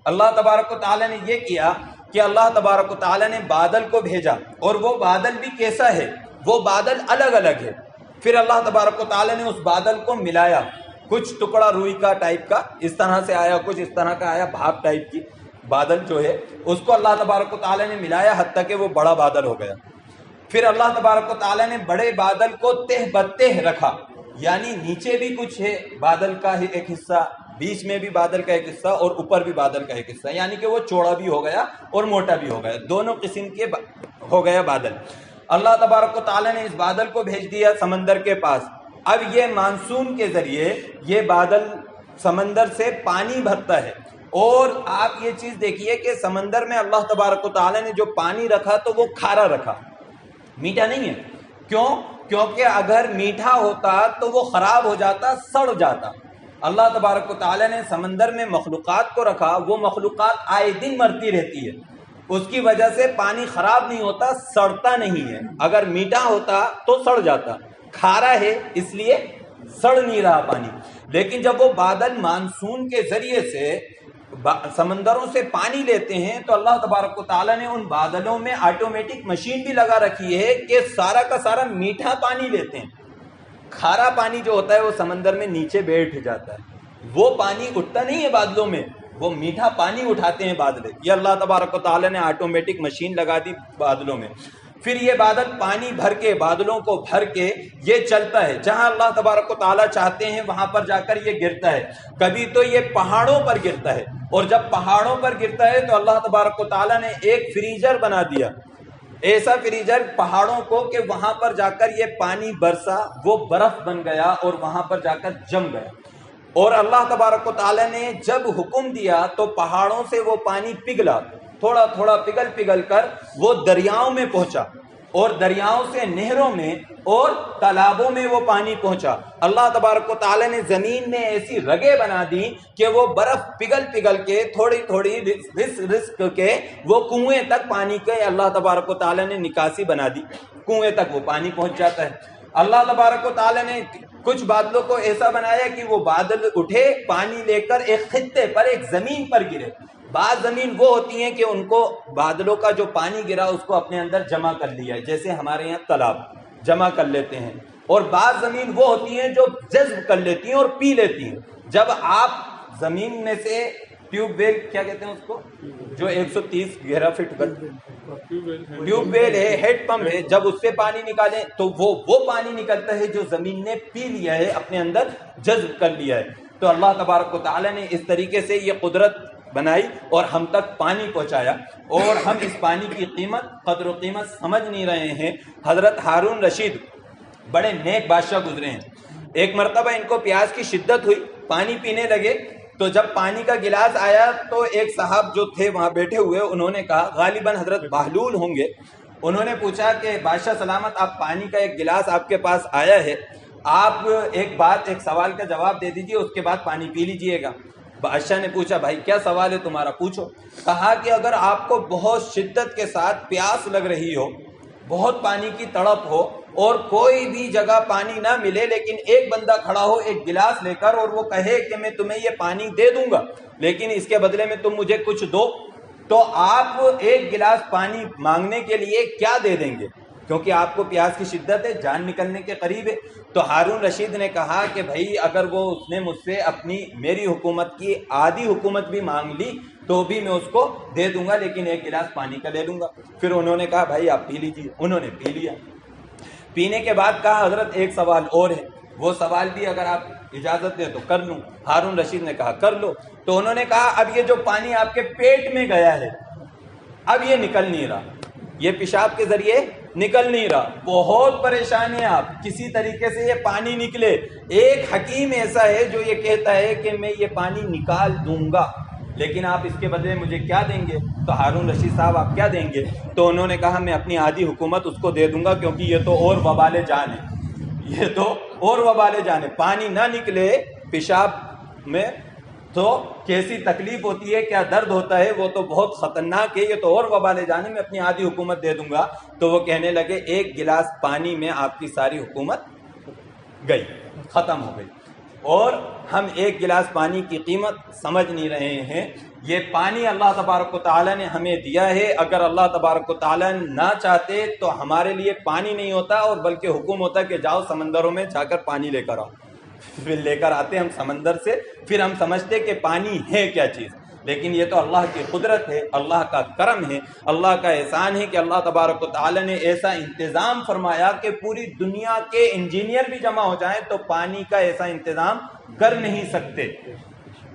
اللہ تبارک و تعالیٰ نے یہ کیا کہ اللہ تبارک و تعالیٰ نے بادل کو بھیجا، اور وہ بادل بھی کیسا ہے، وہ بادل الگ الگ ہے، پھر اللہ تبارک و تعالیٰ نے اس بادل کو ملایا، کچھ ٹکڑا روئی کا ٹائپ کا اس طرح سے آیا، کچھ اس طرح کا آیا، بھاپ ٹائپ کی بادل جو ہے اس کو اللہ تبارک و تعالیٰ نے ملایا حتیٰ کہ وہ بڑا بادل ہو گیا۔ پھر اللہ تبارک و تعالیٰ نے بڑے بادل کو تہ بتہ رکھا، یعنی نیچے بھی کچھ ہے بادل کا ایک حصہ، بیچ میں بھی بادل کا ایک حصہ اور اوپر بھی بادل کا ایک حصہ، یعنی کہ وہ چوڑا بھی ہو گیا اور موٹا بھی ہو گیا، دونوں قسم کے ہو گیا بادل۔ اللہ تبارک و تعالیٰ نے اس بادل کو بھیج دیا سمندر کے پاس، اب یہ مانسون کے ذریعے یہ بادل سمندر سے پانی بھرتا ہے، اور آپ یہ چیز دیکھیے کہ سمندر میں اللہ تبارک و تعالیٰ نے جو پانی رکھا تو وہ کھارا رکھا، میٹھا نہیں ہے۔ کیوں؟ کیونکہ اگر میٹھا ہوتا تو وہ خراب ہو جاتا، سڑ جاتا۔ اللہ تبارک و تعالیٰ نے سمندر میں مخلوقات کو رکھا، وہ مخلوقات آئے دن مرتی رہتی ہے، اس کی وجہ سے پانی خراب نہیں ہوتا، سڑتا نہیں ہے۔ اگر میٹھا ہوتا تو سڑ جاتا، کھارا ہے اس لیے سڑ نہیں رہا پانی۔ لیکن جب وہ بادل مانسون کے ذریعے سے سمندروں سے پانی لیتے ہیں تو اللہ تبارک و تعالیٰ نے ان بادلوں میں آٹومیٹک مشین بھی لگا رکھی ہے کہ سارا کا سارا میٹھا پانی لیتے ہیں، کھارا پانی جو ہوتا ہے وہ سمندر میں نیچے بیٹھ جاتا ہے، وہ پانی اٹھتا نہیں ہے بادلوں میں، وہ میٹھا پانی اٹھاتے ہیں بادل۔ یہ اللہ تبارک و تعالیٰ نے آٹومیٹک مشین لگا دی بادلوں میں، پھر یہ بادل پانی بھر کے، بادلوں کو بھر کے یہ چلتا ہے، جہاں اللہ تبارک و تعالیٰ چاہتے ہیں وہاں پر جا کر یہ گرتا ہے۔ کبھی تو یہ پہاڑوں پر گرتا ہے، اور جب پہاڑوں پر گرتا ہے تو اللہ تبارک و تعالیٰ نے ایک فریزر بنا دیا، ایسا فریزر پہاڑوں کو کہ وہاں پر جا کر یہ پانی برسا، وہ برف بن گیا اور وہاں پر جا کر جم گیا۔ اور اللہ تبارک و تعالیٰ نے جب حکم دیا تو پہاڑوں سے وہ پانی پگھلا، تھوڑا تھوڑا پگھل پگھل کر وہ دریاؤں میں پہنچا، اور دریاؤں سے نہروں میں اور تالابوں میں وہ پانی پہنچا۔ اللہ تبارک و تعالیٰ نے زمین میں ایسی رگیں بنا دی کہ وہ برف پگھل پگھل کے تھوڑی تھوڑی رسک کے وہ کنویں تک پانی کے اللہ تبارک و تعالیٰ نے نکاسی بنا دی، کنویں تک وہ پانی پہنچ جاتا ہے۔ اللہ تبارک و تعالیٰ نے کچھ بادلوں کو ایسا بنایا کہ وہ بادل اٹھے پانی لے کر ایک خطے پر، ایک زمین پر گرے۔ بعض زمین وہ ہوتی ہیں کہ ان کو بادلوں کا جو پانی گرا اس کو اپنے اندر جمع کر لیا ہے، جیسے ہمارے یہاں تالاب جمع کر لیتے ہیں، اور بعض زمین وہ ہوتی ہیں جو جذب کر لیتی ہیں اور پی لیتی ہیں۔ جب آپ زمین میں سے ٹیوب ویل، کیا کہتے ہیں اس کو، جو 130 11 فٹ کا ٹیوب ویل ہے، ہیڈ پمپ ہے، جب اس سے پانی نکالیں تو وہ پانی نکلتا ہے جو زمین نے پی لیا ہے، اپنے اندر جذب کر لیا ہے۔ تو اللہ تبارک و تعالیٰ نے اس طریقے سے یہ قدرت بنائی اور ہم تک پانی پہنچایا، اور ہم اس پانی کی قیمت، قدر و قیمت سمجھ نہیں رہے ہیں۔ حضرت ہارون رشید بڑے نیک بادشاہ گزرے ہیں، ایک مرتبہ ان کو پیاس کی شدت ہوئی، پانی پینے لگے تو جب پانی کا گلاس آیا تو ایک صاحب جو تھے وہاں بیٹھے ہوئے انہوں نے کہا، غالباً حضرت بہلول ہوں گے، انہوں نے پوچھا کہ بادشاہ سلامت آپ پانی کا ایک گلاس آپ کے پاس آیا ہے، آپ ایک سوال کا جواب دے دیجئے، اس کے بعد پانی پی لیجئے گا۔ بادشاہ نے پوچھا بھائی کیا سوال ہے تمہارا، پوچھو۔ کہا کہ اگر آپ کو بہت شدت کے ساتھ پیاس لگ رہی ہو، بہت پانی کی تڑپ ہو اور کوئی بھی جگہ پانی نہ ملے، لیکن ایک بندہ کھڑا ہو ایک گلاس لے کر اور وہ کہے کہ میں تمہیں یہ پانی دے دوں گا لیکن اس کے بدلے میں تم مجھے کچھ دو، تو آپ ایک گلاس پانی مانگنے کے لیے کیا دے دیں گے؟ کیونکہ آپ کو پیاس کی شدت ہے، جان نکلنے کے قریب ہے۔ تو ہارون رشید نے کہا کہ بھائی اگر وہ اس نے مجھ سے میری حکومت کی آدھی حکومت بھی مانگ لی تو بھی میں اس کو دے دوں گا، لیکن ایک گلاس پانی کا لے لوں گا۔ پھر انہوں نے کہا بھائی آپ پی لیجیے، انہوں نے پی لیا۔ پینے کے بعد کہا حضرت ایک سوال اور ہے، وہ سوال بھی اگر آپ اجازت دیں تو کر لوں۔ ہارون رشید نے کہا کر لو۔ تو انہوں نے کہا اب یہ جو پانی آپ کے پیٹ میں گیا ہے اب یہ نکل نہیں رہا، یہ پیشاب کے ذریعے نکل نہیں رہا، بہت پریشان ہیں آپ، کسی طریقے سے یہ پانی نکلے۔ ایک حکیم ایسا ہے جو یہ کہتا ہے کہ میں یہ پانی نکال دوں گا، لیکن آپ اس کے بدلے مجھے کیا دیں گے؟ تو ہارون رشید صاحب آپ کیا دیں گے؟ تو انہوں نے کہا میں اپنی آدھی حکومت اس کو دے دوں گا، کیونکہ یہ تو اور وبال جان ہے، یہ تو اور وبال جان ہے، پانی نہ نکلے پیشاب میں تو کیسی تکلیف ہوتی ہے، کیا درد ہوتا ہے، وہ تو بہت خطرناک ہے، یہ تو اور وبال جان ہے، میں اپنی آدھی حکومت دے دوں گا۔ تو وہ کہنے لگے ایک گلاس پانی میں آپ کی ساری حکومت گئی، ختم ہو گئی، اور ہم ایک گلاس پانی کی قیمت سمجھ نہیں رہے ہیں۔ یہ پانی اللہ تبارک و تعالیٰ نے ہمیں دیا ہے، اگر اللہ تبارک و تعالیٰ نہ چاہتے تو ہمارے لیے پانی نہیں ہوتا، اور بلکہ حکم ہوتا کہ جاؤ سمندروں میں جا کر پانی لے کر آؤ۔ پھر لے کر آتے ہم سمندر سے، پھر ہم سمجھتے کہ پانی ہے کیا چیز، لیکن یہ تو اللہ کی قدرت ہے، اللہ کا کرم ہے، اللہ کا احسان ہے کہ اللہ تبارک و تعالیٰ نے ایسا انتظام فرمایا کہ پوری دنیا کے انجینئر بھی جمع ہو جائیں تو پانی کا ایسا انتظام کر نہیں سکتے،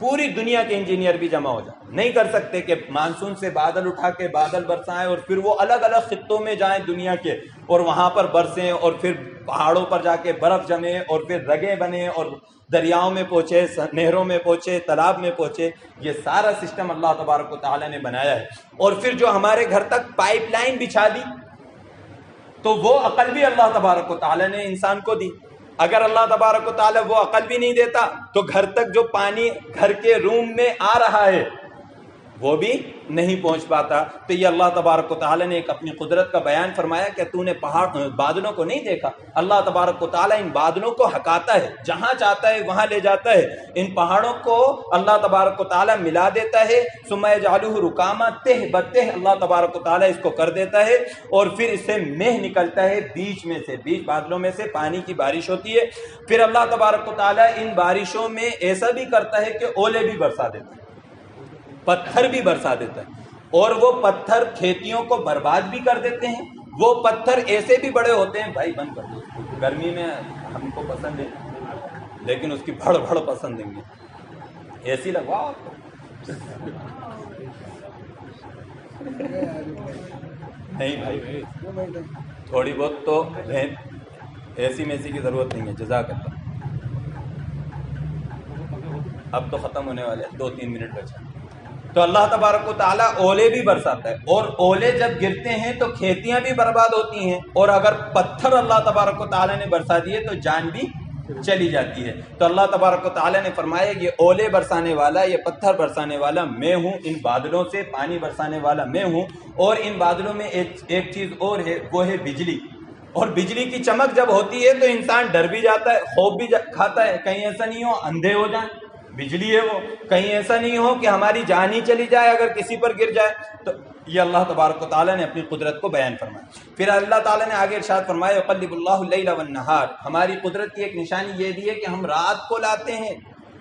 پوری دنیا کے انجینئر بھی جمع ہو جائیں نہیں کر سکتے کہ مانسون سے بادل اٹھا کے بادل برسائیں اور پھر وہ الگ الگ خطوں میں جائیں دنیا کے اور وہاں پر برسیں اور پھر پہاڑوں پر جا کے برف جمے اور پھر رگیں بنے اور دریاؤں میں پہنچے، نہروں میں پہنچے، تالاب میں پہنچے۔ یہ سارا سسٹم اللہ تبارک و تعالیٰ نے بنایا ہے، اور پھر جو ہمارے گھر تک پائپ لائن بچھا دی تو وہ عقل بھی اللہ تبارک و تعالیٰ نے انسان کو دی۔ اگر اللہ تبارک و تعالیٰ وہ عقل بھی نہیں دیتا تو گھر تک جو پانی گھر کے روم میں آ رہا ہے وہ بھی نہیں پہنچ پاتا۔ تو یہ اللہ تبارک و تعالیٰ نے ایک اپنی قدرت کا بیان فرمایا کہ تو نے بادلوں کو نہیں دیکھا؟ اللہ تبارک و تعالیٰ ان بادلوں کو ہکاتا ہے، جہاں چاہتا ہے وہاں لے جاتا ہے، ان پہاڑوں کو اللہ تبارک و تعالیٰ ملا دیتا ہے، ثم یجعلہ رکاما تہ بتہ، اللہ تبارک و تعالیٰ اس کو کر دیتا ہے اور پھر اس سے مہ نکلتا ہے بیچ میں سے، بیچ بادلوں میں سے پانی کی بارش ہوتی ہے۔ پھر اللہ تبارک و تعالیٰ ان بارشوں میں ایسا بھی کرتا ہے کہ اولے بھی برسا دیتا ہے، پتھر بھی برسا دیتا ہے، اور وہ پتھر کھیتیوں کو برباد بھی کر دیتے ہیں۔ وہ پتھر ایسے بھی بڑے ہوتے ہیں، بھائی بند کر دو، گرمی میں ہم کو پسند ہے لیکن اس کی بھڑ بھڑ پسند دیں گے، ایسی لگواؤ آپ کو نہیں بھائی، تھوڑی بہت تو ایسی میسی کی ضرورت نہیں ہے، جزاک اللہ۔ اب تو ختم ہونے والے ہیں، 2-3 منٹ بچا۔ تو اللہ تبارک و تعالیٰ اولے بھی برساتا ہے، اور اولے جب گرتے ہیں تو کھیتیاں بھی برباد ہوتی ہیں، اور اگر پتھر اللہ تبارک و تعالیٰ نے برسا دیے تو جان بھی چلی جاتی ہے۔ تو اللہ تبارک و تعالیٰ نے فرمایا یہ اولے برسانے والا، یہ پتھر برسانے والا میں ہوں، ان بادلوں سے پانی برسانے والا میں ہوں، اور ان بادلوں میں ایک چیز اور ہے، وہ ہے بجلی، اور بجلی کی چمک جب ہوتی ہے تو انسان ڈر بھی جاتا ہے، خوف بھی کھاتا ہے، کہیں ایسا نہیں ہو اندھے ہو جائیں، بجلی ہے وہ، کہیں ایسا نہیں ہو کہ ہماری جان ہی چلی جائے اگر کسی پر گر جائے۔ تو یہ اللہ تبارک و تعالیٰ نے اپنی قدرت کو بیان فرمایا۔ پھر اللہ تعالیٰ نے آگے ارشاد فرمایا یقلب اللہ اللیل والنہار، ہماری قدرت کی ایک نشانی یہ بھی ہے کہ ہم رات کو لاتے ہیں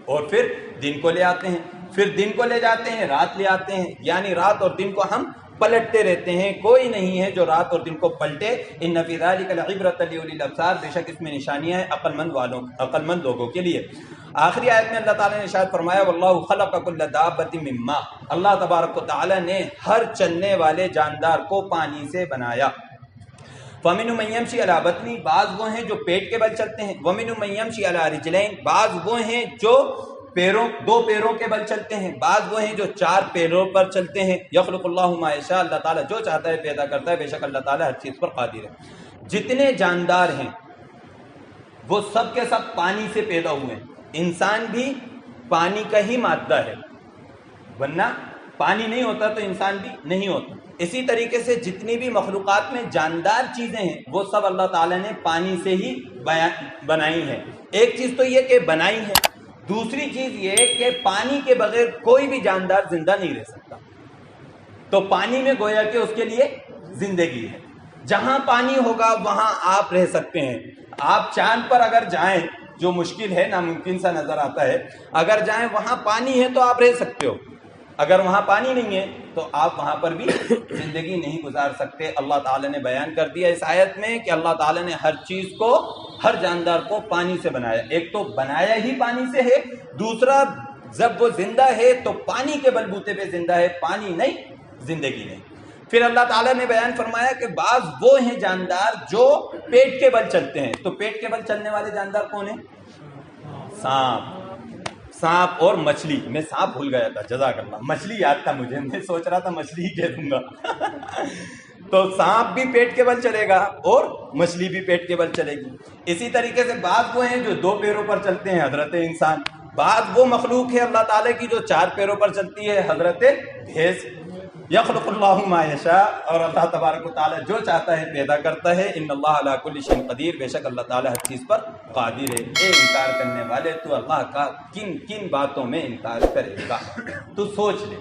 اور پھر دن کو لے آتے ہیں، پھر دن کو لے جاتے ہیں، رات لے آتے ہیں، یعنی رات اور دن کو ہم پلٹتے رہتے ہیں، کوئی نہیں ہے جو رات اور دن کو پلٹے۔ ان فی ذلک لعبرۃ لاولی الابصار، بے شک اس میں نشانیاں ہیں عقل مند لوگوں کے لیے۔ آخری آیت میں اللہ تعالیٰ نے ارشاد فرمایا واللہ خلق کل دابۃ من ماء، اللہ تبارک و تعالیٰ نے ہر چلنے والے جاندار کو پانی سے بنایا۔ فَمِنْهُ مَن يَمْشِي عَلَى بَطْنِهِ، بعض وہ ہیں جو پیٹ کے بل چلتے ہیں، وَمِنْهُ مَن يَمْشِي عَلَى رِجْلَيْنِ، بعض وہ ہیں جو دو پیروں کے بل چلتے ہیں، بعض وہ ہیں جو 4 پیروں پر چلتے ہیں۔ یخلق اللہ ما یشاء، اللہ تعالیٰ جو چاہتا ہے پیدا کرتا ہے، بے شک اللہ تعالیٰ ہر چیز پر قادر ہے۔ جتنے جاندار ہیں وہ سب کے سب پانی سے پیدا ہوئے ہیں، انسان بھی پانی کا ہی مادہ ہے، ورنہ پانی نہیں ہوتا تو انسان بھی نہیں ہوتا۔ اسی طریقے سے جتنی بھی مخلوقات میں جاندار چیزیں ہیں وہ سب اللہ تعالیٰ نے پانی سے ہی بنائی ہیں۔ ایک چیز تو یہ کہ بنائی ہے، دوسری چیز یہ کہ پانی کے بغیر کوئی بھی جاندار زندہ نہیں رہ سکتا، تو پانی میں گویا کہ اس کے لیے زندگی ہے۔ جہاں پانی ہوگا وہاں آپ رہ سکتے ہیں۔ آپ چاند پر اگر جائیں، جو مشکل ہے، ناممکن سا نظر آتا ہے، اگر جائیں وہاں پانی ہے تو آپ رہ سکتے ہو، اگر وہاں پانی نہیں ہے تو آپ وہاں پر بھی زندگی نہیں گزار سکتے۔ اللہ تعالیٰ نے بیان کر دیا اس آیت میں کہ اللہ تعالیٰ نے ہر چیز کو، ہر جاندار کو پانی سے بنایا۔ ایک تو بنایا ہی پانی سے ہے، دوسرا جب وہ زندہ ہے تو پانی کے بلبوتے پہ زندہ ہے، پانی نہیں زندگی نہیں۔ پھر اللہ تعالیٰ نے بیان فرمایا کہ بعض وہ ہیں جاندار جو پیٹ کے بل چلتے ہیں، تو پیٹ کے بل چلنے والے جاندار کون ہیں؟ سانپ اور مچھلی۔ میں سانپ بھول گیا تھا، جزاک اللہ، مچھلی یاد تھا مجھے، میں سوچ رہا تھا مچھلی ہی کہہ دوں گا۔ تو سانپ بھی پیٹ کے بل چلے گا اور مچھلی بھی پیٹ کے بل چلے گی۔ اسی طریقے سے بعض وہ ہیں جو 2 پیروں پر چلتے ہیں، حضرت انسان۔ بعض وہ مخلوق ہے اللہ تعالیٰ کی جو 4 پیروں پر چلتی ہے، حضرت بھینس۔ یخلق اللہ ما یشاء، اور اللہ تبارک و تعالیٰ جو چاہتا ہے پیدا کرتا ہے۔ ان اللہ علی کل شیء قدیر، بے شک اللہ تعالیٰ ہر چیز پر قادر ہے۔ اے انکار کرنے والے، تو اللہ کا کن کن باتوں میں انکار کرے گا؟ تو سوچ لے،